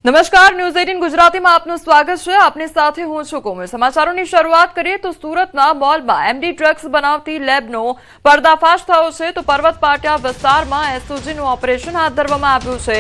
નમસ્કાર, ન્યૂઝ 18 ગુજરાતીમાં આપનું સ્વાગત છે। આપની સાથે હું છું કોમલ। સમાચારોની શરૂઆત કરીએ તો સુરતના મોલમાં એમડી ડ્રગ્સ બનાવતી લેબનો પર્દાફાશ થયો છે તો પર્વત પાટિયા વિસ્તારમાં એસઓજીનું ઓપરેશન હાથ ધરવામાં આવ્યું છે।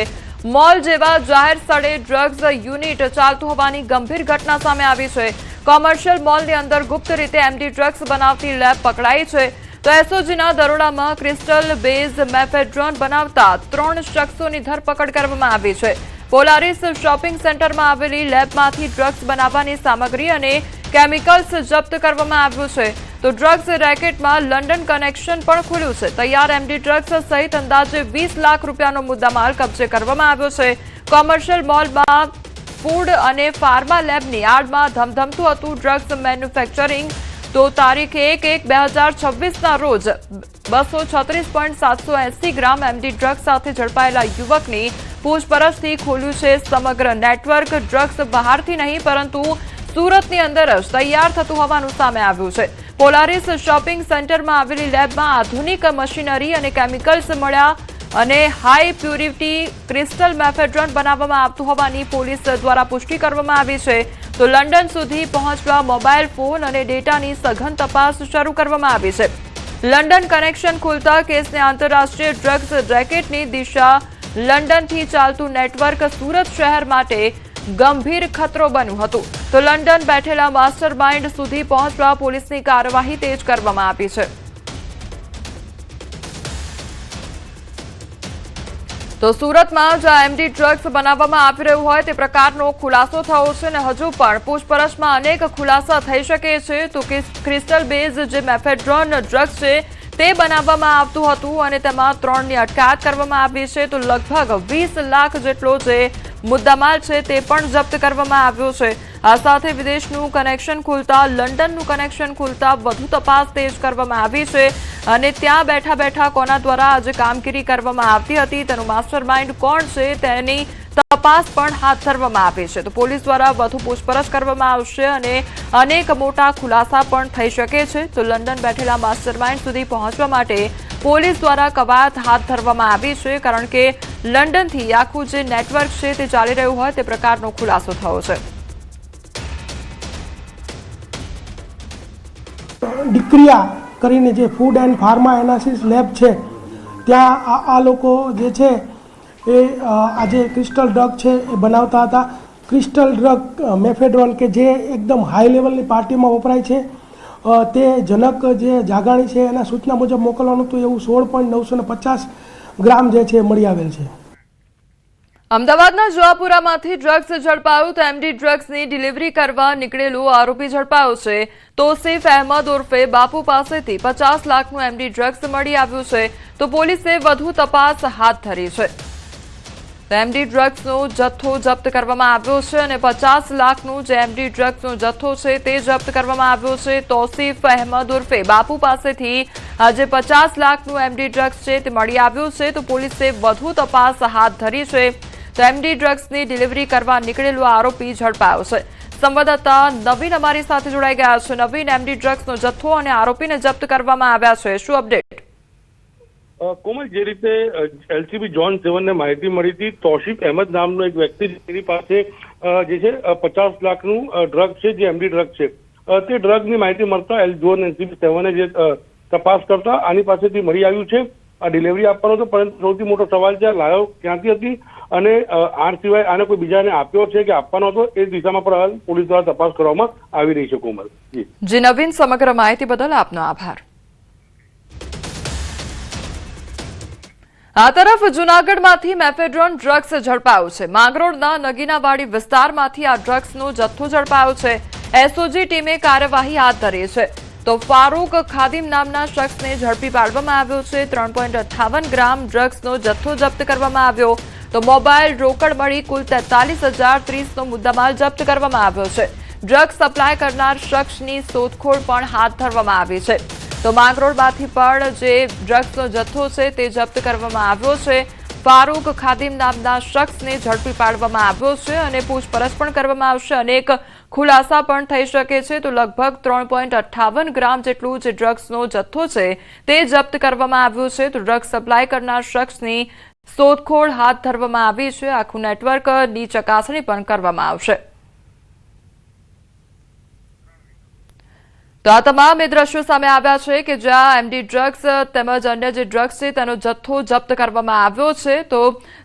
મોલ જેવા જાહેર સ્થળે ડ્રગ્સ યુનિટ ચાલતું હોવાની ગંભીર ઘટના સામે આવી છે। કોમર્શિયલ મોલની અંદર ગુપ્ત રીતે એમડી ડ્રગ્સ બનાવતી લેબ પકડાઈ છે તો એસઓજીના દરોડામાં ક્રિસ્ટલ બેઝ મેફેડ્રોન બનાવતા 3 શખ્સોની ધરપકડ કરવામાં આવી છે। પોલારિસ શોપિંગ સેન્ટરમાં આવેલી લેબમાંથી ડ્રગ્સ બનાવવાની સામગ્રી અને કેમિકલ્સ જપ્ત કરવામાં આવ્યું છે તો ડ્રગ્સ રેકેટમાં લંડન કનેક્શન પણ ખુલ્યું છે। તૈયાર એમડી ડ્રગ્સ સહિત અંદાજે 20 લાખ રૂપિયાનો મુદ્દામાલ કબજે કરવામાં આવ્યો છે। કોમર્શિયલ મોલમાં ફૂડ અને ફાર્મા લેબની આડમાં ધમધમતું હતું ડ્રગ્સ મેન્યુફેક્ચરિંગ તો તારીખ 1/1/2026ના રોજ 236.780 ગ્રામ એમડી ડ્રગ્સ સાથે ઝડપાયેલા યુવકની પૂછપરછથી ખોલ્યું છે સમગ્ર નેટવર્ક। ડ્રગ્સ બહારથી નહીં પરંતુ સુરતની અંદર જ તૈયાર થતું હોવાનું સામે આવ્યું છે। પોલારિસ શોપિંગ સેન્ટરમાં આવેલી લેબમાં આધુનિક મશીનરી અને કેમિકલ્સ મળ્યા અને હાઈ પ્યુરિટી ક્રિસ્ટલ મેફેડ્રોન બનાવવામાં આવતું હોવાની પોલીસ દ્વારા પુષ્ટિ કરવામાં આવી છે તો લંડન સુધી પહોંચવા મોબાઈલ ફોન અને ડેટાની સઘન તપાસ શરૂ કરવામાં આવી છે। લંડન કનેક્શન ખુલતા કેસને આંતરરાષ્ટ્રીય ડ્રગ્સ રેકેટની દિશા લંડનથી ચાલતું નેટવર્ક સુરત શહેર માટે ગંભીર ખતરો બન્યું હતું તો લંડન બેઠેલા માસ્ટર માઇન્ડ સુધી પહોંચવા પોલીસની કાર્યવાહી તેજ કરવામાં આવી છે। તો સુરતમાં જ્યાં એમડી ડ્રગ્સ બનાવવામાં આવી રહ્યું હોય તે પ્રકારનો ખુલાસો થયો છે અને હજુ પણ પૂછપરછમાં અનેક ખુલાસા થઈ શકે છે તો ક્રિસ્ટલ બેઝ જે મેફેડ્રોન ડ્રગ્સ છે તે બનાવવામાં આવતું હતું અને તેમાં 3ની અટકાયત કરવામાં આવી છે તો લગભગ 20 લાખ જેટલો જે મુદ્દામાલ છે તે પણ જપ્ત કરવામાં આવ્યો છે। આ સાથે વિદેશનું કનેક્શન ખુલતા લંડનનું કનેક્શન ખુલતા વધુ તપાસ તેજ કરવામાં આવી છે અને ત્યાં બેઠા બેઠા કોના દ્વારા આજે કામગીરી કરવામાં આવતી હતી તેનું માસ્ટર માઇન્ડ કોણ છે તેની તપાસ પણ હાથ ધરવામાં આવી છે તો પોલીસ દ્વારા વધુ પૂછપરછ કરવામાં આવશે અને અનેક મોટા ખુલાસા પણ થઈ શકે છે તો લંડન બેઠેલા માસ્ટર માઇન્ડ સુધી પહોંચવા માટે પોલીસ દ્વારા કવાયત હાથ ધરવામાં આવી છે કારણ કે લંડનથી આખું જે નેટવર્ક છે તે ચાલી રહ્યું હોય તે પ્રકારનો ખુલાસો થયો છે। ડિક્રિયા કરીને જે food and pharma analysis lab છે ત્યાં આ લોકો જે છે એ આજે ક્રિસ્ટલ ડ્રગ છે એ બનાવતા હતા। ક્રિસ્ટલ ડ્રગ મેફેડ્રોન કે જે એકદમ હાઈ લેવલની પાર્ટીમાં વપરાય છે તે જનક જે જાગાણી છે એના સૂચના મુજબ મોકલવાનું હતું એવું 16.950 ગ્રામ જે છે મળી આવેલ છે। અમદાવાદના જોવાપુરામાંથી ડ્રગ્સ ઝડપાયું તો એમડી ડ્રગ્સની ડિલિવરી કરવા નીકળેલો આરોપી ઝડપાયો છે। તોસીફ અહેમદ ઉર્ફે બાપુ પાસેથી 50 લાખનું એમડી ડ્રગ્સ મળી આવ્યું છે તો પોલીસે વધુ તપાસ હાથ ધરી છે તો એમડી ડ્રગ્સનો જથ્થો જપ્ત કરવામાં આવ્યો છે અને 50 લાખનું જે એમડી ડ્રગ્સનો જથ્થો છે તે જપ્ત કરવામાં આવ્યો છે। તોસીફ અહેમદ ઉર્ફે બાપુ પાસેથી આજે 50 લાખનું એમડી ડ્રગ્સ છે તે મળી આવ્યું છે તો પોલીસે વધુ તપાસ હાથ ધરી છે તો એમડી ડ્રગ્સની ડિલિવરી કરવા નીકળેલો આરોપી ઝડપાયો છે। સંવાદદાતા નવીન અમારી સાથે જોડાઈ ગયા છે। નવીન, એમડી ડ્રગ્સનો જથ્થો અને આરોપીને જપ્ત કરવામાં આવ્યા છે, શું અપડેટ? કોમલ, જે રીતે એલસીબી ઝોન 7 ને માહિતી મળી હતી તોશીફ અહેમદ નામનો એક વ્યક્તિ તેની પાસે જે છે 50 લાખનું ડ્રગ છે જે એમડી ડ્રગ છે તે ડ્રગની માહિતી મળતા ઝોન એલસીબી 7 જે તપાસ કરતા આની પાસેથી મળી આવ્યું છે આ ડિલિવરી આપવાનો હતો પરંતુ સૌથી મોટો સવાલ છે લાયો ક્યાંથી હતી અને આ સિવાય આને કોઈ બીજાને આપ્યો છે કે આપવાનો હતો એ દિશામાં પણ પોલીસ દ્વારા તપાસ કરવામાં આવી રહી છે। કોમલ જી નવીન, સમગ્ર માહિતી બદલ આપનો આભાર। આ તરફ જૂનાગઢમાંથી મેફેડ્રોન ડ્રગ્સ ઝડપાયો છે। માંગરોળના નગીનાવાડી વિસ્તારમાંથી આ ડ્રગ્સનો જથ્થો ઝડપાયો છે। એસઓજી ટીમે કાર્યવાહી હાથ ધરી છે તો ફારૂક ખાદિમ નામના શખ્સને ઝડપી પાડવામાં આવ્યો છે। 3.58 ગ્રામ ડ્રગ્સનો જથ્થો જપ્ત કરવામાં આવ્યો તો મોબાઈલ રોકડ મળી કુલ 43,030નો મુદ્દામાલ જપ્ત કરવામાં આવ્યો છે। ડ્રગ્સ સપ્લાય કરનાર શખ્સની શોધખોળ પણ હાથ ધરવામાં આવી છે તો માંગરોળમાંથી પણ જે ડ્રગ્સનો જથ્થો છે તે જપ્ત કરવામાં આવ્યો છે। ફારૂક ખાદિમ નામના શખ્સને ઝડપી પાડવામાં આવ્યો છે અને પૂછપરછ પણ કરવામાં આવશે। અનેક ખુલાસા પણ થઈ શકે છે તો લગભગ 3.58 ગ્રામ જેટલું જે ડ્રગ્સનો જથ્થો છે તે જપ્ત કરવામાં આવ્યો છે તો ડ્રગ્સ સપ્લાય કરનાર શખ્સની શોધખોળ હાથ ધરવામાં આવી છે. આખું નેટવર્કની ચકાસણી પણ કરવામાં આવશે. તો આ તમામ એ દ્રશ્યો સામે આવ્યા છે કે જ્યાં એમડી ડ્રગ્સ તેમજ અન્ય જે ડ્રગ્સ છે તેનો જથ્થો જપ્ત કરવામાં આવ્યો છે. તો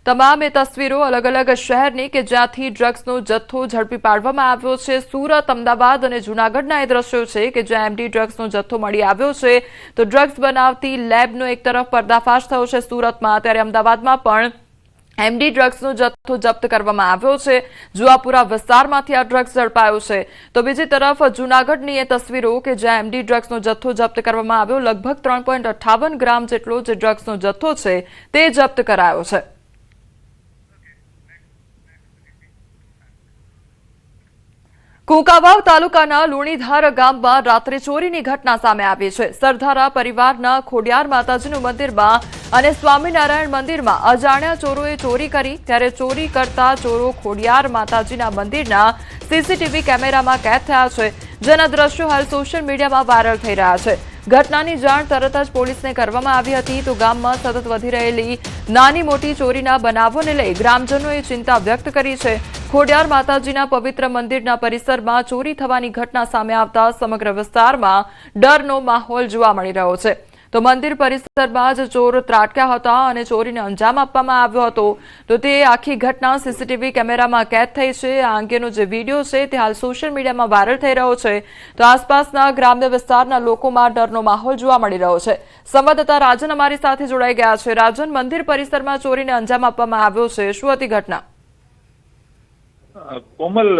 તમામ એ તસવીરો અલગ અલગ શહેરની કે જ્યાંથી ડ્રગ્સનો જથ્થો ઝડપી પાડવામાં આવ્યો છે. સુરત, અમદાવાદ અને જૂનાગઢના એ દ્રશ્યો છે કે જ્યાં એમડી ડ્રગ્સનો જથ્થો મળી આવ્યો છે. તો ડ્રગ્સ બનાવતી લેબનો એક તરફ પર્દાફાશ થયો છે સુરતમાં, ત્યારે અમદાવાદમાં પણ એમડી ડ્રગ્સનો જથ્થો જપ્ત કરવામાં આવ્યો છે. જુઆપુરા વિસ્તારમાંથી આ ડ્રગ્સ ઝડપાયો છે. તો બીજી તરફ જૂનાગઢની એ તસવીરો કે જ્યાં એમડી ડ્રગ્સનો જથ્થો જપ્ત કરવામાં આવ્યો. લગભગ 3.58 ગ્રામ જેટલો જે ડ્રગ્સનો જથ્થો છે તે જપ્ત કરાયો છે. કુંકાવાવ તાલુકાના લુણીધાર ગામમાં રાત્રે ચોરીની ઘટના સામે આવી છે. સરદારા પરિવારના ખોડિયાર માતાજીનું મંદિરમાં અને સ્વામિનારાયણ મંદિરમાં અજાણ્યા ચોરોએ ચોરી કરી. ત્યારે ચોરી કરતા ચોરો ખોડિયાર માતાજીના મંદિરના સીસીટીવી કેમેરામાં કેદ થયા છે, જેના દ્રશ્યો હાલ સોશિયલ મીડિયામાં વાયરલ થઈ રહ્યા છે. ઘટનાની જાણ તરત જ પોલીસને કરવામાં આવી હતી. તો ગામમાં સતત વધી રહેલી નાની મોટી ચોરીના બનાવોને લઈ ગ્રામજનોએ ચિંતા વ્યક્ત કરી છે. ખોડિયાર માતાજીના પવિત્ર મંદિરના પરિસરમાં ચોરી થવાની ઘટના સામે આવતા સમગ્ર વિસ્તારમાં ડરનો માહોલ જોવા મળી રહ્યો છે. તો મંદિર પરિસરમાં જ ચોર ત્રાટક્યા હતા અને ચોરીને અંજામ આપવામાં આવ્યો હતો. તો તે આખી ઘટના સીસીટીવી કેમેરામાં કેદ થઈ છે. આ અંગેનો જે વિડીયો છે તે હાલ સોશિયલ મીડિયામાં વાયરલ થઈ રહ્યો છે. તો આસપાસના ગ્રામ્ય વિસ્તારના લોકોમાં ડરનો માહોલ જોવા મળી રહ્યો છે. સંવાદદાતા રાજન અમારી સાથે જોડાઈ ગયા છે. રાજન, મંદિર પરિસરમાં ચોરીને અંજામ આપવામાં આવ્યો છે, શું હતી ઘટના? કોમલ,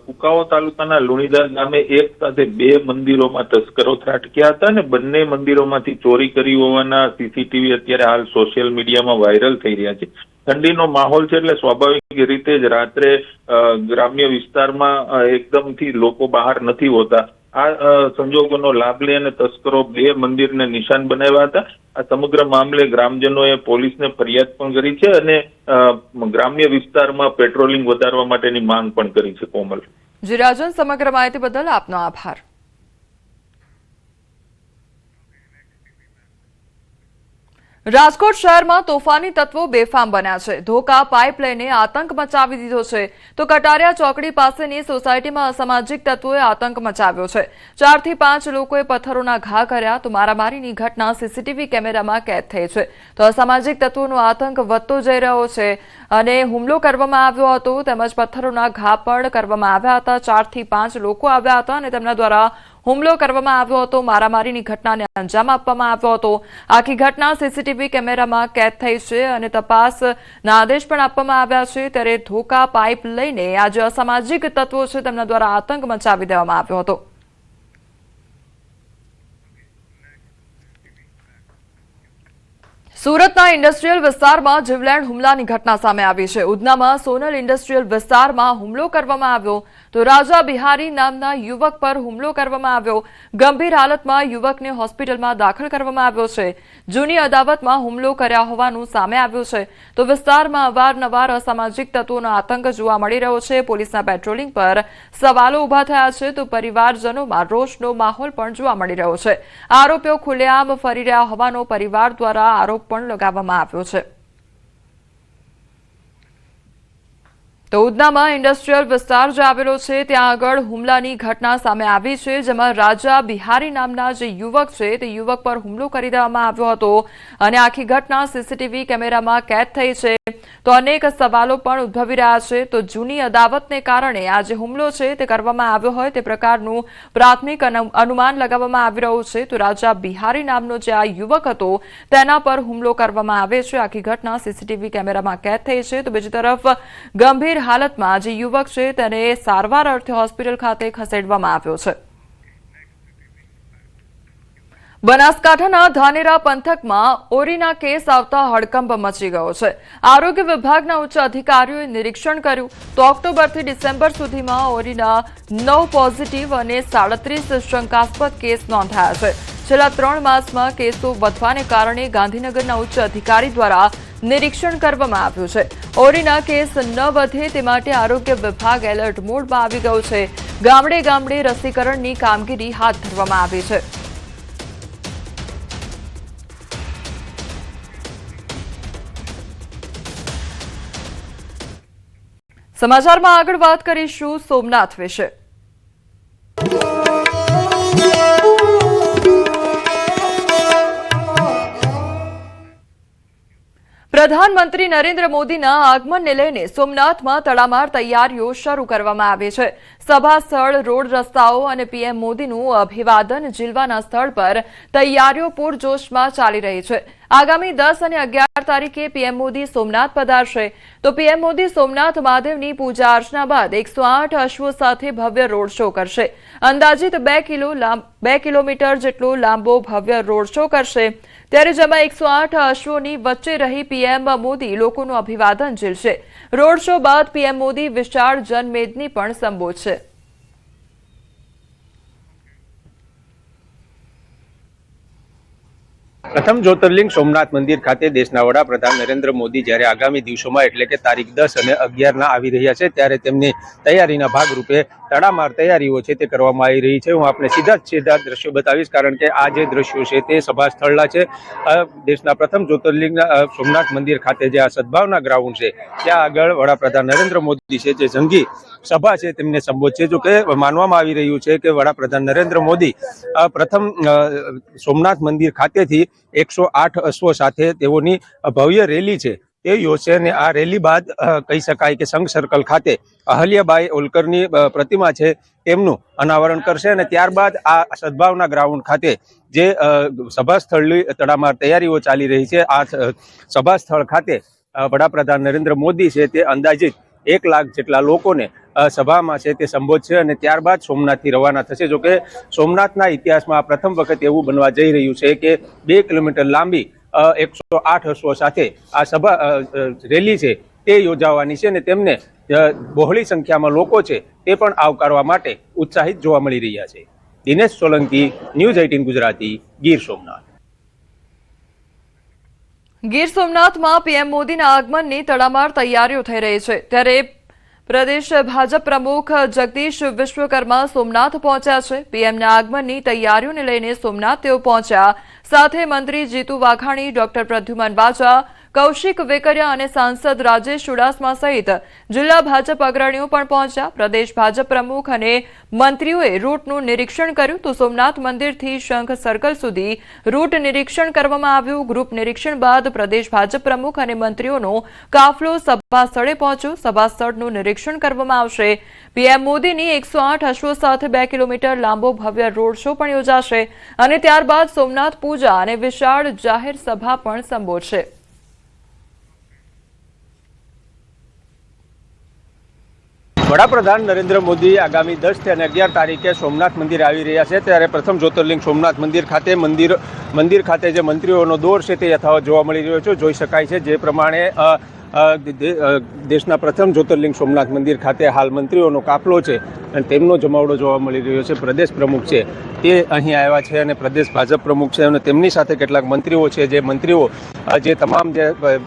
કુંકાવા તાલુકાના લુણીધાર ગામે એક સાથે બે મંદિરોમાં તસ્કરો ત્રાટક્યા હતા અને બંને મંદિરોમાંથી ચોરી કરી હોવાના સીસીટીવી અત્યારે હાલ સોશિયલ મીડિયામાં વાયરલ થઈ રહ્યા છે. ઠંડીનો માહોલ છે એટલે સ્વાભાવિક રીતે જ રાત્રે ગ્રામ્ય વિસ્તારમાં એકદમથી લોકો બહાર નથી હોતા. આ સંજોગોનો લાભ લઈ અને તસ્કરો બે મંદિરને નિશાન બનાવ્યા હતા. આ સમગ્ર મામલે ગ્રામજનોએ પોલીસને ફરિયાદ પણ કરી છે અને ગ્રામ્ય વિસ્તારમાં પેટ્રોલિંગ વધારવા માટેની માંગ પણ કરી છે. કોમલ જી રાજન, સમગ્ર માહિતી બદલ આપનો આભાર. રાજકોટ શહેરમાં તોફાની તત્વો બેફામ બન્યા છે. ધોકા પાઇપ લઈને આતંક મચાવી દીધો છે. તો કટારિયા ચોકડી પાસેની સોસાયટીમાં અસામાજિક તત્વોએ આતંક મચાવ્યો છે. 4 થી 5 લોકોએ પથ્થરોના ઘા કર્યા. તો મારામારીની ઘટના સીસીટીવી કેમેરામાં કેદ થઈ છે. તો અસામાજિક તત્વોનો આતંક વધતો જઈ રહ્યો છે અને હુમલો કરવામાં આવ્યો હતો, તેમજ પથ્થરોના ઘા પણ કરવામાં આવ્યા હતા. 4 થી 5 લોકો આવ્યા હતા અને તેમના દ્વારા હુમલો કરવામાં આવ્યો હતો. મારામારીની ઘટનાને અંજામ આપવામાં આવ્યો હતો. આખી ઘટના સીસીટીવી કેમેરામાં કેદ થઈ છે અને તપાસના આદેશ પણ આપવામાં આવ્યા છે. ત્યારે ધોકા પાઇપ લઈને આ જે અસામાજિક તત્વો છે તેમના દ્વારા આતંક મચાવી દેવામાં આવ્યો હતો. સુરતના ઇન્ડસ્ટ્રીયલ વિસ્તારમાં જીવલેણ હુમલાની ઘટના સામે આવી છે. ઉધનામાં સોનલ ઇન્ડસ્ટ્રીયલ વિસ્તારમાં હુમલો કરવામાં આવ્યો. તો રાજા બિહારી નામના યુવક પર હુમલો કરવામાં આવ્યો. ગંભીર હાલતમાં યુવકને હોસ્પિટલમાં દાખલ કરવામાં આવ્યો છે. જૂની અદાવતમાં હુમલો કર્યા હોવાનું સામે આવ્યું છે. તો વિસ્તારમાં અવારનવાર અસામાજિક તત્વોનો આતંક જોવા મળી રહ્યો છે. પોલીસના પેટ્રોલિંગ પર સવાલો ઉભા થયા છે. તો પરિવારજનોમાં રોષનો માહોલ પણ જોવા મળી રહ્યો છે. આરોપીઓ ખુલ્લેઆમ ફરી રહ્યા હોવાનો પરિવાર દ્વારા આરોપ પણ લગાવવામાં આવ્યો છે. તો ઉધનામાં ઇન્ડસ્ટ્રીયલ વિસ્તાર જે આવેલો છે ત્યાં આગળ હુમલાની ઘટના સામે આવી છે, જેમાં રાજા બિહારી નામના જે યુવક છે તે યુવક પર હુમલો કરી દેવામાં આવ્યો હતો અને આખી ઘટના સીસીટીવી કેમેરામાં કેદ થઈ છે. તો અનેક સવાલો પણ ઉદ્ભવી રહ્યા છે. તો જૂની અદાવતને કારણે આ જે હુમલો છે તે કરવામાં આવ્યો હોય તે પ્રકારનું પ્રાથમિક અનુમાન લગાવવામાં આવી રહ્યું છે. તો રાજા બિહારી નામનો જે આ યુવક હતો તેના પર હુમલો કરવામાં આવે છે. આખી ઘટના સીસીટીવી કેમેરામાં કેદ થઈ છે. તો બીજી તરફ ગંભીર હાલતમાં જે યુવક છે તેને સારવાર અર્થે હોસ્પિટલ ખાતે ખસેડવામાં આવ્યો છે. બનાસકાંઠાના ધાનેરા પંથકમાં ઓરીના કેસ આવતા હડકંપ મચી ગયો છે. આરોગ્ય વિભાગના ઉચ્ચ અધિકારીઓએ નિરીક્ષણ કર્યું તો ઓક્ટોબરથી ડિસેમ્બર સુધીમાં ઓરીના 9 પોઝિટિવ અને 37 શંકાસ્પદ કેસ નોંધાયા છે. છેલ્લા 3 માસમાં કેસો વધવાને કારણે ગાંધીનગરના ઉચ્ચ અધિકારી દ્વારા નિરીક્ષણ કરવામાં આવ્યું છે. ઓરીના કેસ ન વધે તે માટે આરોગ્ય વિભાગ એલર્ટ મોડમાં આવી ગયું છે. ગામડે ગામડે રસીકરણની કામગીરી હાથ ધરવામાં આવી છે. સમાચારમાં આગળ વાત કરીશું સોમનાથ વિશે। પ્રધાનમંત્રી નરેન્દ્ર મોદીના આગમનને લઈને સોમનાથમાં તડામાર તૈયારીઓ શરૂ કરવામાં આવી છે। સભા સ્થળ, રોડ રસ્તાઓ અને પીએમ મોદીનું અભિવાદન ઝીલવાના સ્થળ પર તૈયારીઓ પૂરજોશમાં ચાલી રહી છે। આગામી 10 અને 11 તારીખે પીએમ મોદી સોમનાથ પધારશે તો પીએમ મોદી સોમનાથ મહાદેવની પૂજા અર્ચના બાદ 108 અશ્વો સાથે ભવ્ય રોડ શો કરશે। અંદાજિત 2 કિલોમીટર જેટલો લાંબો ભવ્ય રોડ શો કરશે। ત્યારે જેમાં 108 અશ્વોની વચ્ચે રહી પીએમ મોદી લોકોનું અભિવાદન ઝીલશે। રોડ શો બાદ પીએમ મોદી વિશાળ જનમેદની પણ સંબોધશે। પ્રથમ જ્યોતિર્લિંગ સોમનાથ મંદિર ખાતે દેશના વડાપ્રધાન નરેન્દ્ર મોદી જ્યારે આગામી દિવસોમાં એટલે કે તારીખ 10 અને 11 આવી રહ્યા છે ત્યારે તેમની તૈયારીના ભાગરૂપે તડામાર તૈયારીઓ છે તે કરવામાં આવી રહી છે। હું આપને સીધા દ્રશ્યો બતાવીશ કારણ કે આ જે દ્રશ્યો છે તે સભા સ્થળના છે। દેશના પ્રથમ જ્યોતિર્લિંગના સોમનાથ મંદિર ખાતે જે આ સદભાવના ગ્રાઉન્ડ છે ત્યાં આગળ વડાપ્રધાન નરેન્દ્ર મોદી છે જે જંગી સભા છે તેમને સંબોધશે। જો કે માનવામાં આવી રહ્યું છે કે વડાપ્રધાન નરેન્દ્ર મોદી પ્રથમ સોમનાથ મંદિર ખાતેથી 108 અશ્વો સાથે તેઓની ભવ્ય રેલી છે તે યોજશે અને આ રેલી બાદ કહી શકાય કે સંઘ સર્કલ ખાતે અહલ્યાબાઈ હોલકરની પ્રતિમા છે તેમનું અનાવરણ કરશે અને ત્યારબાદ આ સદભાવના ગ્રાઉન્ડ ખાતે જે સભા સ્થળની તડામાર તૈયારીઓ ચાલી રહી છે આ સભા સ્થળ ખાતે વડાપ્રધાન નરેન્દ્ર મોદી છે તે અંદાજિત 1 લાખ જેટલા લોકોને સભામાં છે તે સંબોધશે અને ત્યારબાદ સોમનાથથી રવાના થશે। જો કે સોમનાથના ઇતિહાસમાં આ પ્રથમ વખત એવું બનવા જઈ રહ્યું છે કે 2 કિલોમીટર લાંબી 108 અશ્વો સાથે આ સભા રેલી છે તે યોજાવાની છે અને તેમને બહોળી સંખ્યામાં લોકો છે તે પણ આવકારવા માટે ઉત્સાહિત જોવા મળી રહ્યા છે। દિનેશ સોલંકી, ન્યૂઝ 18 ગુજરાતી, ગીર સોમનાથ। ગીર સોમનાથમાં પીએમ મોદીના આગમનની તડામાર તૈયારીઓ થઈ રહી છે। ત્યારે પ્રદેશ ભાજપ પ્રમુખ જગદીશ વિશ્વકર્મા સોમનાથ પહોંચ્યા છે। પીએમના આગમનની તૈયારીઓને લઈને સોમનાથ તેઓ પહોંચ્યા। સાથે મંત્રી જીતુ વાઘાણી, ડોક્ટર પ્રદ્યુમન વાજા, કૌશિક વેકરિયા અને સાંસદ રાજેશ ચુડાસમા સહિત જિલ્લા ભાજપ અગ્રણીઓ પણ પહોંચ્યા। પ્રદેશ ભાજપ પ્રમુખ અને મંત્રીઓએ રૂટનું નિરીક્ષણ કર્યું તો સોમનાથ મંદિરથી શંખ સર્કલ સુધી રૂટ નિરીક્ષણ કરવામાં આવ્યું। ગ્રુપ નિરીક્ષણ બાદ પ્રદેશ ભાજપ પ્રમુખ અને મંત્રીઓનો કાફલો સભા સ્થળે પહોંચ્યો। સભા સ્થળનું નિરીક્ષણ કરવામાં આવશે। પીએમ મોદીની 108 અશ્વો સાથે 2 કિલોમીટર લાંબો ભવ્ય રોડ શો પણ યોજાશે અને ત્યારબાદ સોમનાથ પૂજા અને વિશાળ જાહેર સભા પણ સંબોધશે। વડાપ્રધાન નરેન્દ્ર મોદી આગામી 10 અને 11 તારીખે સોમનાથ મંદિર આવી રહ્યા છે ત્યારે પ્રથમ જ્યોતિર્લિંગ સોમનાથ મંદિર ખાતે મંદિર ખાતે જે મંત્રીઓનો દોર છે તે યથાવત જોવા મળી રહ્યો છે। જોઈ શકાય છે જે પ્રમાણે દેશના પ્રથમ જ્યોતિર્લિંગ સોમનાથ મંદિર ખાતે હાલ મંત્રીઓનો કાફલો છે અને તેમનો જમાવડો જોવા મળી રહ્યો છે। પ્રદેશ પ્રમુખ છે તે અહીં આવ્યા છે અને પ્રદેશ ભાજપ પ્રમુખ છે અને તેમની સાથે કેટલાક મંત્રીઓ છે જે મંત્રીઓ જે તમામ જે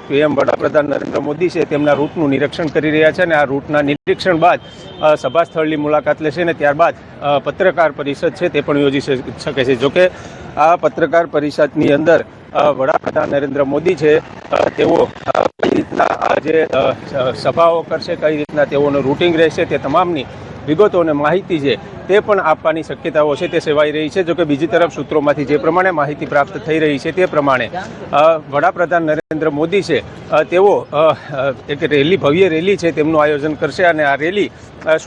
પીએમ વડાપ્રધાન નરેન્દ્ર મોદી છે તેમના રૂટનું નિરીક્ષણ કરી રહ્યા છે અને આ રૂટના નિરીક્ષણ બાદ સભા સ્થળની મુલાકાત લેશે અને ત્યારબાદ પત્રકાર પરિષદ છે તે પણ યોજી શકે છે। જોકે આ પત્રકાર પરિષદની અંદર વડાપ્રધાન નરેન્દ્ર મોદી છે તેઓ કઈ રીતના જે સભાઓ કરશે, કઈ રીતના તેઓનું રૂટિંગ રહેશે તે તમામની વિગતો અને માહિતી છે તે પણ આપવાની શક્યતાઓ છે તે સેવાઈ રહી છે। જોકે બીજી તરફ સૂત્રોમાંથી જે પ્રમાણે માહિતી પ્રાપ્ત થઈ રહી છે તે પ્રમાણે વડાપ્રધાન નરેન્દ્ર મોદી છે તેઓ એક ભવ્ય રેલી છે તેમનું આયોજન કરશે અને આ રેલી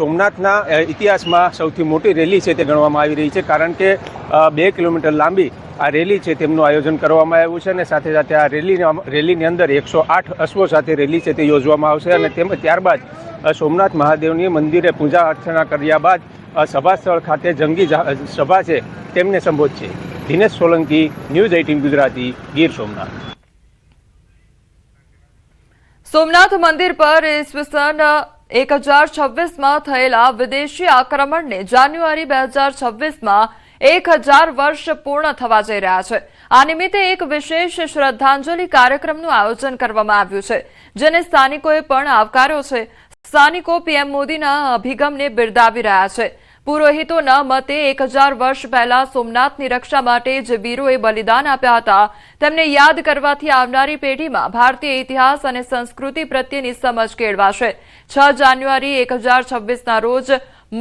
સોમનાથના ઇતિહાસમાં સૌથી મોટી રેલી છે તે ગણવામાં આવી રહી છે કારણ કે 2 કિલોમીટર લાંબી આ રેલી છે તેમનું આયોજન કરવામાં આવ્યું છે અને સાથે સાથે આ રેલીની અંદર 108 અશ્વો સાથે રેલી છે તે યોજવામાં આવશે અને ત્યારબાદ સોમનાથ મહાદેવની મંદિરે પૂજા અર્ચના કર્યા બાદ સભા સ્થળ ખાતે જંગી સભા છે તેમને સંબોધશે। દિનેશ સોલંકી, ન્યૂઝ 18 ગુજરાતી, ગીર સોમનાથ। સોમનાથ મંદિર પર ઈસવીસન 1026માં થયેલા વિદેશી આક્રમણને જાન્યુઆરી 2026માં 1000 વર્ષ પૂર્ણ થવા જઈ રહ્યા છે। આ નિમિત્તે એક વિશેષ શ્રદ્ધાંજલિ કાર્યક્રમનું આયોજન કરવામાં આવ્યું છે જેને સ્થાનિકોએ પણ આવકાર્યો છે। સ્થાનિકો પીએમ મોદીના અભિગમને બિરદાવી રહ્યા છે। પુરોહિતોના મતે 1000 વર્ષ પહેલા સોમનાથની રક્ષા માટે જે વીરોએ બલિદાન આપ્યા હતા તેમને યાદ કરવાથી આવનારી પેઢીમાં ભારતીય ઇતિહાસ અને સંસ્કૃતિ પ્રત્યેની સમજ કેળવાશે. 6 જાન્યુઆરી 1026ના રોજ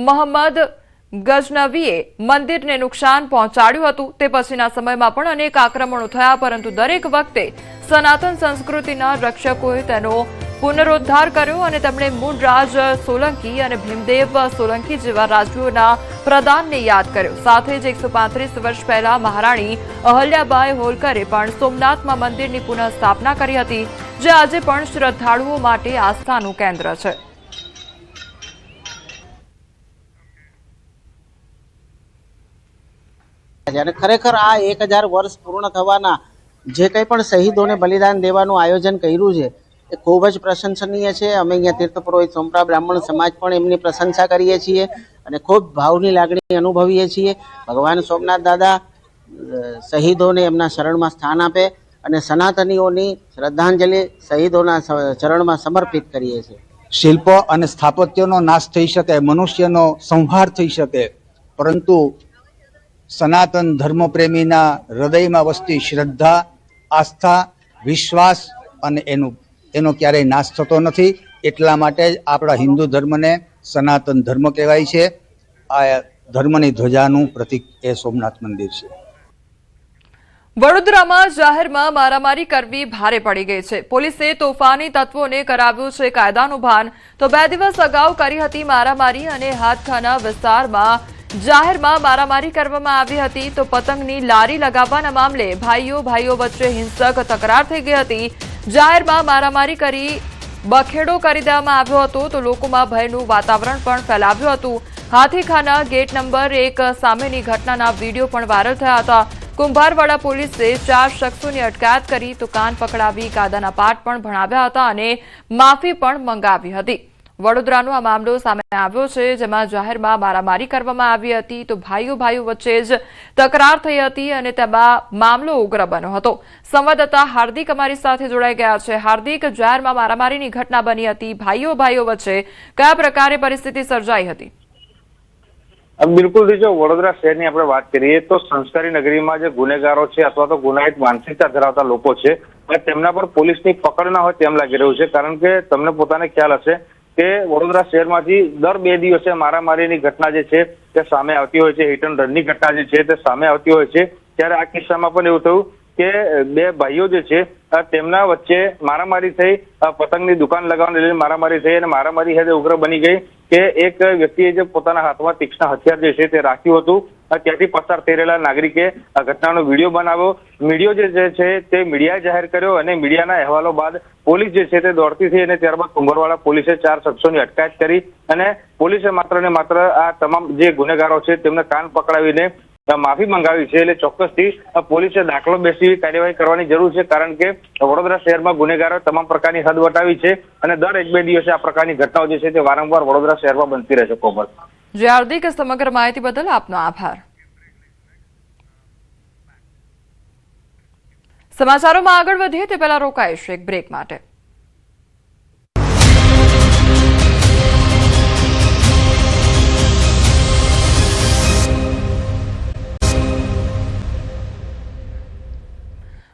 મોહમ્મદ ગઝનવીએ મંદિરને નુકસાન પહોંચાડ્યું હતું. તે પછીના સમયમાં પણ અનેક આક્રમણો થયા, પરંતુ દરેક વખતે સનાતન સંસ્કૃતિના રક્ષકોએ તેનો પુનરોદ્ધાર કર્યો અને તેમણે મૂળરાજ સોલંકી અને ભીમદેવ સોલંકી જેવા રાજ્યોના પ્રધાનને યાદ કર્યો. સાથે જ 135 વર્ષ પહેલા મહારાણી અહલ્યાબાઈ હોલકરે પણ સોમનાથમાં મંદિરની પુનઃસ્થાપના કરી હતી, જે આજે પણ શ્રદ્ધાળુઓ માટે આસ્થાનું કેન્દ્ર છે. અને ખરેખર આ 1000 વર્ષ પૂર્ણ થવાના જે કંઈ પણ શહીદોને બલિદાન દેવાનું આયોજન કર્યું છે એ ખૂબ જ પ્રશંસનીય છે. અમે અહીંયા તીર્થ પુરોહિત સોમપ્રા બ્રાહ્મણ સમાજ પણ એમની પ્રશંસા કરીએ છીએ અને ખૂબ ભાવની લાગણી અનુભવીએ છીએ. ભગવાન સોમનાથ દાદા શહીદોને એમના શરણમાં સ્થાન આપે અને સનાતનીઓની શ્રદ્ધાંજલિ શહીદોના ચરણમાં સમર્પિત કરીએ છીએ. શિલ્પો અને સ્થાપત્યોનો નાશ થઈ શકે, મનુષ્યનો સંહાર થઈ શકે, પરંતુ સનાતન ધર્મપ્રેમીના હૃદયમાં વસતી શ્રદ્ધા, આસ્થા, વિશ્વાસ અને એનો ક્યારેય નાશ થતો નથી. એટલા માટે જ આપણા હિન્દુ ધર્મને સનાતન ધર્મ કહેવાય છે. આ ધર્મની ધ્વજાનું પ્રતીક એ સોમનાથ મંદિર છે. વડોદરામાં જાહેરમાં મારામારી કરવી ભારે પડી ગઈ છે. પોલીસે તોફાની તત્વોને કરાવ્યું છે કાયદાનું ભાન. તો 2 દિવસ અગાઉ કરી હતી મારામારી અને હાથખાના વિસ્તારમાં જાહેરમાં મારામારી કરવામાં આવી હતી. તો પતંગની લારી લગાવવાના મામલે ભાઈઓ વચ્ચે હિંસક તકરાર થઈ ગઈ હતી. જાહેરમાં મારામારી કરી બખેડો કરી દેવામાં આવ્યો હતો. તો લોકોમાં ભયનું વાતાવરણ પણ ફેલાવ્યું હતું. હાથીખાના ગેટ નંબર 1 સામેની ઘટનાના વિડીયો પણ વાયરલ થયા હતા. કુંભારવાડા પોલીસે 4 શખ્સોની અટકાયત કરી તો કાન પકડાવી કાયદાના પાઠ પણ ભણાવ્યા હતા અને માફી પણ મંગાવી હતી. વડોદરાનો આ મામલો સામે આવ્યો છે, જેમાં જાહેરમાં મારામારી કરવામાં આવી હતી. તો ભાઈઓ વચ્ચે જ તકરાર થઈ હતી અને તેમાં મામલો ઉગ્ર બન્યો હતો. સંવાદદાતા હાર્દિક અમારી સાથે જોડાઈ ગયા છે. હાર્દિક, જાહેરમાં મારામારીની ઘટના બની હતી, ભાઈઓ વચ્ચે કયા પ્રકારે પરિસ્થિતિ સર્જાઈ હતી? બિલકુલ, જો વડોદરા શહેરની આપણે વાત કરીએ તો સંસ્કારી નગરીમાં જે ગુનેગારો છે અથવા તો ગુનાહિત માનસિકતા ધરાવતા લોકો છે તેમના પર પોલીસની પકડ ના હોય તેમ લાગી રહ્યું છે. કારણ કે તમને પોતાને ખ્યાલ હશે કે વડોદરા શહેરમાંથી દર 2 દિવસે મારામારીની ઘટના જે છે તે સામે આવતી હોય છે. હિટ એન્ડ રનની ઘટના જે છે તે સામે આવતી હોય છે. ત્યારે આ કિસ્સામાં પણ એવું થયું કે 2 ભાઈઓ જે છે તેમના વચ્ચે મારામારી થઈ. પતંગની દુકાન લગાવવાને લઈને મારામારી થઈ અને મારામારી હદે ઉગ્ર બની ગઈ કે એક વ્યક્તિએ જે પોતાના હાથમાં તીક્ષ્ણ હથિયાર જે છે તે રાખ્યું હતું. ત્યાંથી પસાર થઈ રહેલા નાગરિકે આ ઘટનાનો વિડીયો બનાવ્યો. વિડીયો જે છે તે મીડિયાએ જાહેર કર્યો અને મીડિયાના અહેવાલો બાદ પોલીસ જે છે તે દોડતી થઈ અને ત્યારબાદ કુંભારવાડા પોલીસે 4 શખ્સોની અટકાયત કરી અને પોલીસે માત્ર ને માત્ર આ તમામ જે ગુનેગારો છે તેમને કાન પકડાવીને માફી મંગાવી છે. એટલે ચોક્કસથી પોલીસે દાખલો બેસી કાર્યવાહી કરવાની જરૂર છે. કારણ કે વડોદરા શહેરમાં ગુનેગારો તમામ પ્રકારની હદ વટાવી છે અને દર 1-2 દિવસે આ પ્રકારની ઘટનાઓ જે છે તે વારંવાર વડોદરા શહેરમાં બનતી રહે છે. કોમલ, જે હાર્દિક, સમગ્ર માહિતી બદલ આપનો આભાર. સમાચારોમાં આગળ વધીએ તે પહેલા રોકાઈશું એક બ્રેક માટે.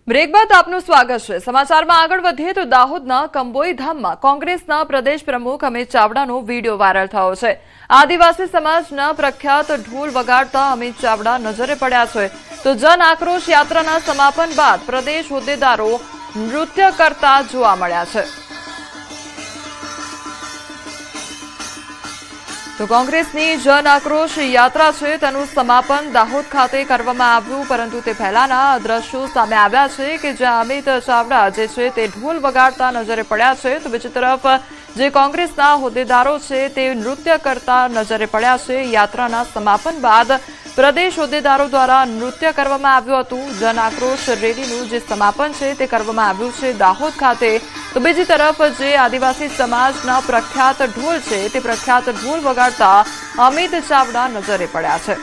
બ્રેક બાદ આપનું સ્વાગત છે. સમાચારમાં આગળ વધીએ તો દાહોદના કંબોઈ ધામમાં કોંગ્રેસના પ્રદેશ પ્રમુખ અમિત ચાવડાનો વિડીયો વાયરલ થયો છે. આદિવાસી સમાજના પ્રખ્યાત ઢોલ વગાડતા અમિત ચાવડા નજરે પડ્યા છે. તો જન આક્રોશ યાત્રાના સમાપન બાદ પ્રદેશ હોદ્દેદારો નૃત્ય કરતા જોવા મળ્યા છે. તો કોંગ્રેસની જન આક્રોશ યાત્રા છે તેનું સમાપન દાહોદ ખાતે કરવામાં આવ્યું, પરંતુ તે પહેલાના દ્રશ્યો સામે આવ્યા છે કે જ્યાં અમિત ચાવડા જે છે તે ઢોલ વગાડતા નજરે પડ્યા છે. તો બીજી તરફ જે કોંગ્રેસના હોદ્દેદારો છે તે નૃત્ય કરતા નજરે પડ્યા છે. યાત્રાના સમાપન બાદ પ્રદેશ હોદ્દેદારો દ્વારા નૃત્ય કરવામાં આવ્યું હતું. જન આક્રોશ રેલીનું જે સમાપન છે તે કરવામાં આવ્યું છે દાહોદ ખાતે. તો બીજી તરફ જે આદિવાસી સમાજના પ્રખ્યાત ઢોલ છે તે પ્રખ્યાત ઢોલ વગાડતા અમિત ચાવડા નજરે પડ્યા છે.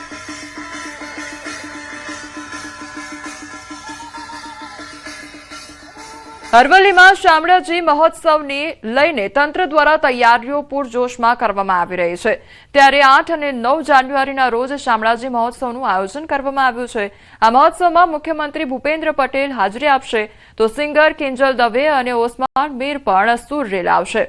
અરવલ્લીમાં શામળાજી મહોત્સવને લઈને તંત્ર દ્વારા તૈયારીઓ પૂરજોશમાં કરવામાં આવી રહી છે ત્યારે 8 અને 9 જાન્યુઆરીના રોજ શામળાજી મહોત્સવનું આયોજન કરવામાં આવ્યું છે। આ મહોત્સવમાં મુખ્યમંત્રી ભૂપેન્દ્ર પટેલ હાજરી આપશે તો સિંગર કિંજલ દવે અને ઓસ્માન મીર પણ સૂર રેલાવશે।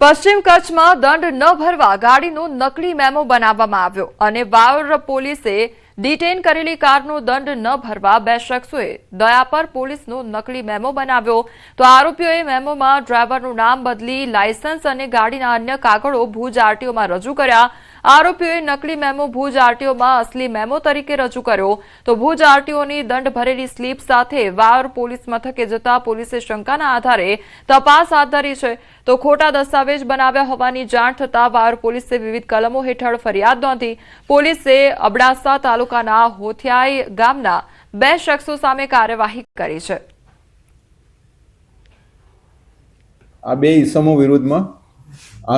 પશ્ચિમ કચ્છમાં દંડ ન ભરવા ગાડીનો નકલી મેમો બનાવવામાં આવ્યો અને વાવર પોલીસે ડિટેન કરેલી કારનો દંડ ન ભરવા 2 શખ્સોએ દયાપર પોલીસનો નકલી મેમો બનાવ્યો તો આરોપીઓએ મેમોમાં ડ્રાઈવરનું નામ બદલી લાયસન્સ અને ગાડીના અન્ય કાગળો ભુજ આરટીઓમાં રજૂ કર્યા। આરોપીઓએ નકલી મેમો ભુજ આરટીઓમાં અસલી મેમો તરીકે રજૂ કર્યો તો ભુજ આરટીઓની દંડ ભરેલી સ્લીપ સાથે વાવર પોલીસ મથકે જતા પોલીસે શંકાના આધારે તપાસ હાથ ધરી છે તો ખોટા દસ્તાવેજ બનાવ્યા હોવાની જાણ થતા વાવર પોલીસે વિવિધ કલમો હેઠળ ફરિયાદ નોંધી। પોલીસે અબડાસા તાલુકાના હોથિયાઈ ગામના 2 શખ્સો સામે કાર્યવાહી કરી છે। આ 2 ઇસમો વિરુદ્ધમાં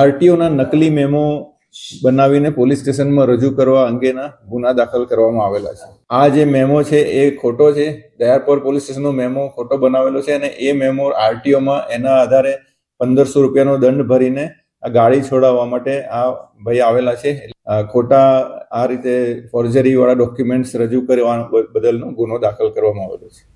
આરટીઓના નકલી મેમો બનાવીને પોલીસ સ્ટેશનમાં રજૂ કરવા અંગેના ગુના દાખલ કરવામાં આવેલા છે। આ જે મેમો છે એ ખોટો છે, દયાપર પોલીસ સ્ટેશનનો મેમો ખોટો બનાવેલો છે અને એ મેમો આરટીઓમાં એના આધારે 1500 રૂપિયાનો દંડ ભરીને આ ગાડી છોડાવવા માટે આ ભાઈ આવેલા છે। ખોટા આ રીતે ફોર્જરી વાળા ડોક્યુમેન્ટ્સ રજૂ કરવા બદલનો ગુનો દાખલ કરવામાં આવેલો છે।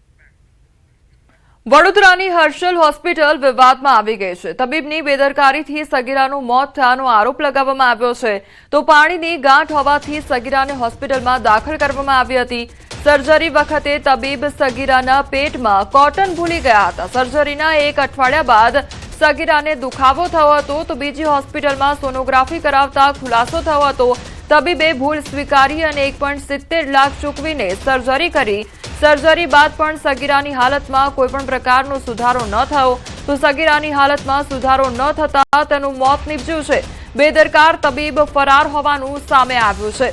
વડોદરાની હર્ષલ હોસ્પિટલ વિવાદમાં આવી ગઈ છે। તબીબની બેદરકારીથી સગીરાનું મોત થયાનો આરોપ લગાવવામાં આવ્યો છે તો પાણીની ગાંઠ હોવાથી સગીરાને હોસ્પિટલમાં દાખલ કરવામાં આવી હતી। સર્જરી વખતે તબીબ સગીરાના પેટમાં કોટન ભૂલી ગયા હતા। સર્જરીના 1 અઠવાડિયા બાદ સગીરાને દુખાવો થયો હતો તો બીજી હોસ્પિટલમાં સોનોગ્રાફી કરાવતા ખુલાસો થયો હતો। તબીબે ભૂલ સ્વીકારી અને 1.70 લાખ ચૂકવીને સર્જરી કરી। સર્જરી બાદ પણ સગીરાની હાલતમાં કોઈપણ પ્રકારનો સુધારો ન થયો તો સગીરાની હાલતમાં સુધારો ન થતા તેનું મોત નીપજ્યું છે। બેદરકાર તબીબ ફરાર હોવાનું સામે આવ્યું છે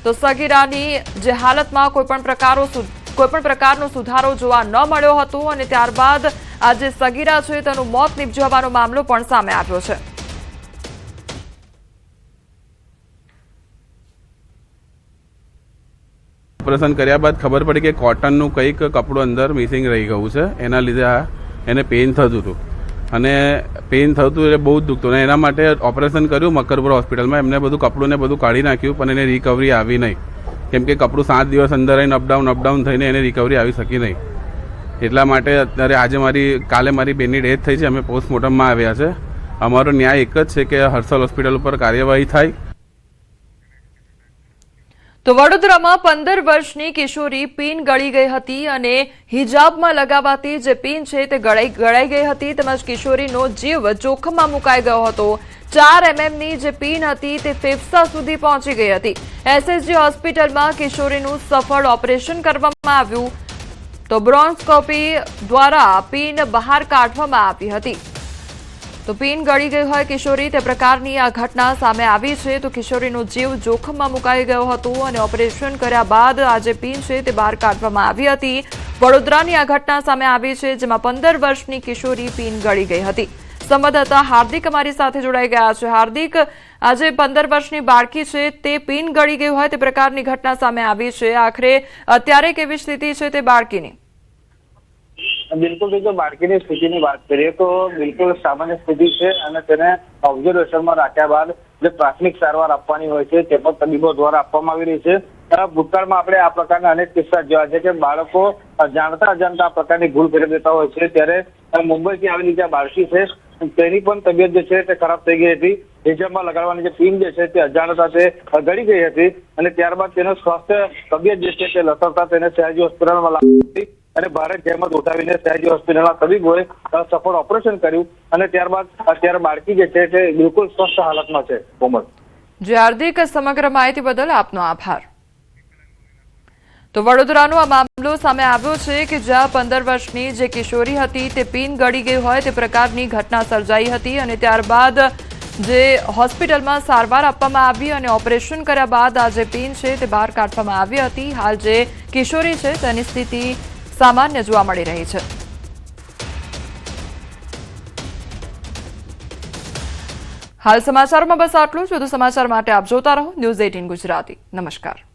તો સગીરાની જે હાલતમાં કોઈપણ પ્રકારનો સુધારો જોવા ન મળ્યો હતો અને ત્યારબાદ આ જે સગીરા છે તેનું મોત નીપજ્યું હોવાનો મામલો પણ સામે આવ્યો છે। ઓપરેશન કર્યા બાદ ખબર પડી કે કોટનનું કંઈક કપડું અંદર મિસિંગ રહી ગયું છે, એના લીધે એને પેઇન થતું હતું અને પેઇન થતું એટલે બહુ જ દુખતું અને એના માટે ઓપરેશન કર્યું મકરપુરા હોસ્પિટલમાં। એમને બધું કપડું ને બધું કાઢી નાખ્યું પણ એને રિકવરી આવી નહીં કેમ કે કપડું 7 દિવસ અંદર આવીને અપડાઉન થઈને એને રિકવરી આવી શકી નહીં। એટલા માટે અત્યારે કાલે મારી બેનની ડેથ થઈ છે, અમે પોસ્ટમોર્ટમમાં આવ્યા છે। અમારો ન્યાય એક જ છે કે હર્ષલ હોસ્પિટલ ઉપર કાર્યવાહી થાય। તો વડોદરામાં 15 વર્ષની કિશોરી પિન ગળી ગઈ હતી અને હિજાબમાં લગાવાતી જે પિન છે તે ગળાઈ ગઈ હતી તેમજ કિશોરીનો જીવ જોખમમાં મુકાઈ ગયો હતો। 4 mmની જે પિન હતી તે ફેફસા સુધી પહોંચી ગઈ હતી। એસએસજી હોસ્પિટલમાં કિશોરીનું સફળ ઓપરેશન કરવામાં આવ્યું તો બ્રોન્કોસ્કોપી દ્વારા પિન બહાર કાઢવામાં આવી હતી તો પિન ગળી ગઈ હોય કિશોરી તે પ્રકારની આ ઘટના સામે આવી છે તો કિશોરીનો જીવ જોખમમાં મુકાઈ ગયો હતો અને ઓપરેશન કર્યા બાદ આ જે પિન છે તે બહાર કાઢવામાં આવી હતી। વડોદરાની આ ઘટના સામે આવી છે જેમાં 15 વર્ષની કિશોરી પિન ગળી ગઈ હતી। સંવાદદાતા હાર્દિક અમારી સાથે જોડાઈ ગયા છે। હાર્દિક, આજે 15 વર્ષની બાળકી છે તે પિન ગળી ગઈ હોય તે પ્રકારની ઘટના સામે આવી છે, આખરે અત્યારે કેવી સ્થિતિ છે તે બાળકીની? બિલકુલ, જો બાળકીની સ્થિતિની વાત કરીએ તો બિલકુલ સામાન્ય સ્થિતિ છે અને તેને ઓબ્ઝર્વેશનમાં રાખ્યા બાદ જે પ્રાથમિક સારવાર આપવાની હોય છે તે પણ તબીબો દ્વારા આપવામાં આવી રહી છે। ભૂતકાળમાં આપણે આ પ્રકારના અનેક કિસ્સા જોયા છે કે બાળકો જાણતા અજાણતા આ પ્રકારની ભૂલ કરી દેતા હોય છે। ત્યારે મુંબઈથી આવેલી જે બાળકી છે તેની પણ તબિયત જે છે તે ખરાબ થઈ ગઈ હતી। હિજાબમાં લગાડવાની જે પિન જે છે તે અજાણતા તે ગળી ગઈ હતી અને ત્યારબાદ તેનું સ્વાસ્થ્ય તબિયત જે છે તે લથડતા તેને સયાજી હોસ્પિટલમાં લાવી હતી અને ભારે જહેમત ઉઠાવીને સયાજી હોસ્પિટલના તબીબોએ સફળ ઓપરેશન કર્યું અને ત્યારબાદ અત્યારે બાળકી જે છે તે બિલકુલ સ્વસ્થ હાલતમાં છે। કોમલ જે હાર્દિક, સમગ્ર માહિતી બદલ આપનો આભાર। તો વડોદરાનો આ મામલો સામે આવ્યો છે કે જ્યાં 15 વર્ષની જે કિશોરી હતી તે પિન ગળી ગઈ હોય તે પ્રકારની ઘટના સર્જાઈ હતી અને ત્યારબાદ જે હોસ્પિટલમાં સારવાર આપવામાં આવી અને ઓપરેશન કર્યા બાદ આ જે પિન છે તે બહાર કાઢવામાં આવી હતી। હાલ જે કિશોરી છે તેની સ્થિતિ સામાન્ય જોવા મળી રહી છે। હાલ સમાચારોમાં બસ આટલું જ. વધુ સમાચાર માટે આપ જોતા રહો ન્યૂઝ 18 ગુજરાતી. નમસ્કાર.